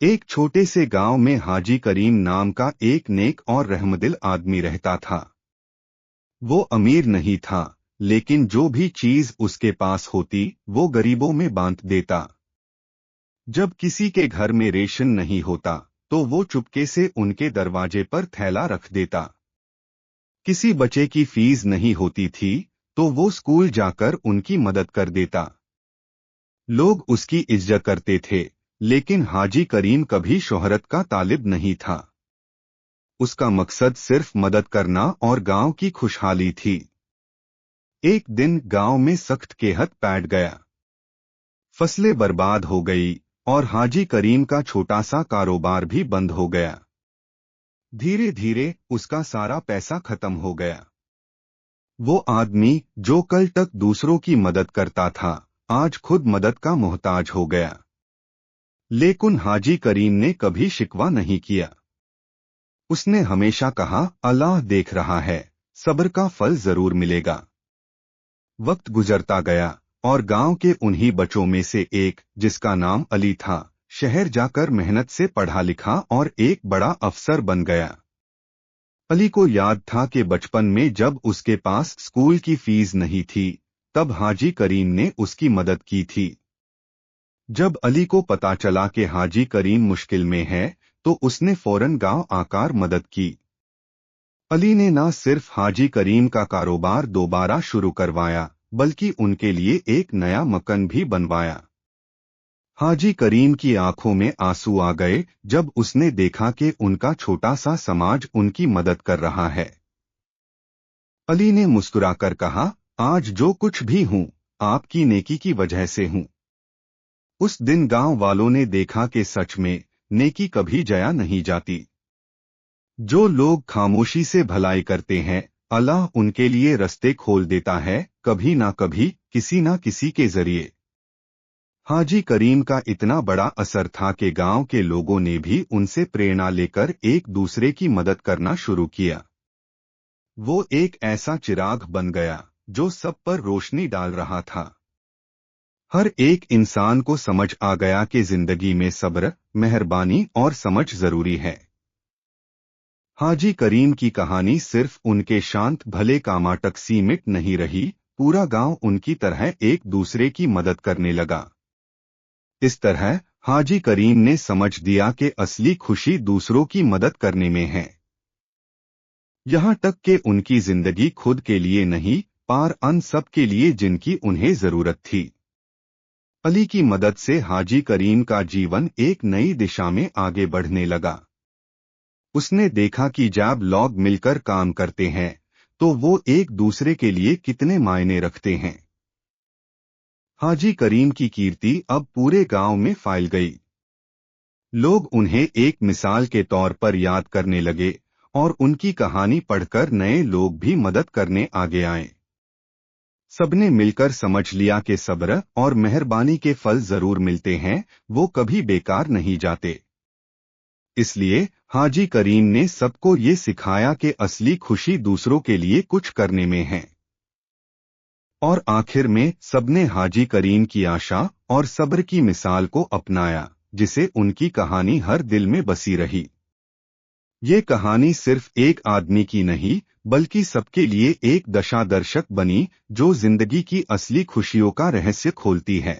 एक छोटे से गांव में हाजी करीम नाम का एक नेक और रहमदिल आदमी रहता था। वो अमीर नहीं था, लेकिन जो भी चीज उसके पास होती वो गरीबों में बांट देता। जब किसी के घर में रेशन नहीं होता तो वो चुपके से उनके दरवाजे पर थैला रख देता। किसी बच्चे की फीस नहीं होती थी तो वो स्कूल जाकर उनकी मदद कर देता। लोग उसकी इज्जत करते थे, लेकिन हाजी करीम कभी शोहरत का तालिब नहीं था। उसका मकसद सिर्फ मदद करना और गांव की खुशहाली थी। एक दिन गांव में सख्त कहत पैठ गया। फसलें बर्बाद हो गई और हाजी करीम का छोटा सा कारोबार भी बंद हो गया। धीरे धीरे उसका सारा पैसा खत्म हो गया। वो आदमी जो कल तक दूसरों की मदद करता था, आज खुद मदद का मोहताज हो गया। लेकिन हाजी करीम ने कभी शिकवा नहीं किया। उसने हमेशा कहा, अल्लाह देख रहा है, सब्र का फल जरूर मिलेगा। वक्त गुजरता गया और गांव के उन्हीं बच्चों में से एक, जिसका नाम अली था, शहर जाकर मेहनत से पढ़ा लिखा और एक बड़ा अफसर बन गया। अली को याद था कि बचपन में जब उसके पास स्कूल की फीस नहीं थी, तब हाजी करीम ने उसकी मदद की थी। जब अली को पता चला कि हाजी करीम मुश्किल में है, तो उसने फौरन गांव आकर मदद की। अली ने न सिर्फ हाजी करीम का कारोबार दोबारा शुरू करवाया, बल्कि उनके लिए एक नया मकान भी बनवाया। हाजी करीम की आंखों में आंसू आ गए जब उसने देखा कि उनका छोटा सा समाज उनकी मदद कर रहा है। अली ने मुस्कुराकर कहा, आज जो कुछ भी हूं, आपकी नेकी की वजह से हूं। उस दिन गांव वालों ने देखा कि सच में नेकी कभी जया नहीं जाती। जो लोग खामोशी से भलाई करते हैं, अल्लाह उनके लिए रास्ते खोल देता है, कभी ना कभी, किसी ना किसी के जरिए। हाजी करीम का इतना बड़ा असर था कि गांव के लोगों ने भी उनसे प्रेरणा लेकर एक दूसरे की मदद करना शुरू किया। वो एक ऐसा चिराग बन गया जो सब पर रोशनी डाल रहा था। हर एक इंसान को समझ आ गया कि जिंदगी में सब्र, मेहरबानी और समझ जरूरी है। हाजी करीम की कहानी सिर्फ उनके शांत भले कामा तक सीमित नहीं रही, पूरा गांव उनकी तरह एक दूसरे की मदद करने लगा। इस तरह हाजी करीम ने समझ दिया कि असली खुशी दूसरों की मदद करने में है। यहाँ तक कि उनकी जिंदगी खुद के लिए नहीं, पर अन सब के लिए जिनकी उन्हें जरूरत थी। अली की मदद से हाजी करीम का जीवन एक नई दिशा में आगे बढ़ने लगा। उसने देखा कि जब लोग मिलकर काम करते हैं तो वो एक दूसरे के लिए कितने मायने रखते हैं। हाजी करीम की कीर्ति अब पूरे गांव में फैल गई। लोग उन्हें एक मिसाल के तौर पर याद करने लगे और उनकी कहानी पढ़कर नए लोग भी मदद करने आगे आए। सबने मिलकर समझ लिया कि सब्र और मेहरबानी के फल जरूर मिलते हैं, वो कभी बेकार नहीं जाते। इसलिए हाजी करीम ने सबको ये सिखाया कि असली खुशी दूसरों के लिए कुछ करने में है। और आखिर में सबने हाजी करीम की आशा और सब्र की मिसाल को अपनाया, जिसे उनकी कहानी हर दिल में बसी रही। ये कहानी सिर्फ एक आदमी की नहीं, बल्कि सबके लिए एक दशा दर्शक बनी, जो जिंदगी की असली खुशियों का रहस्य खोलती है।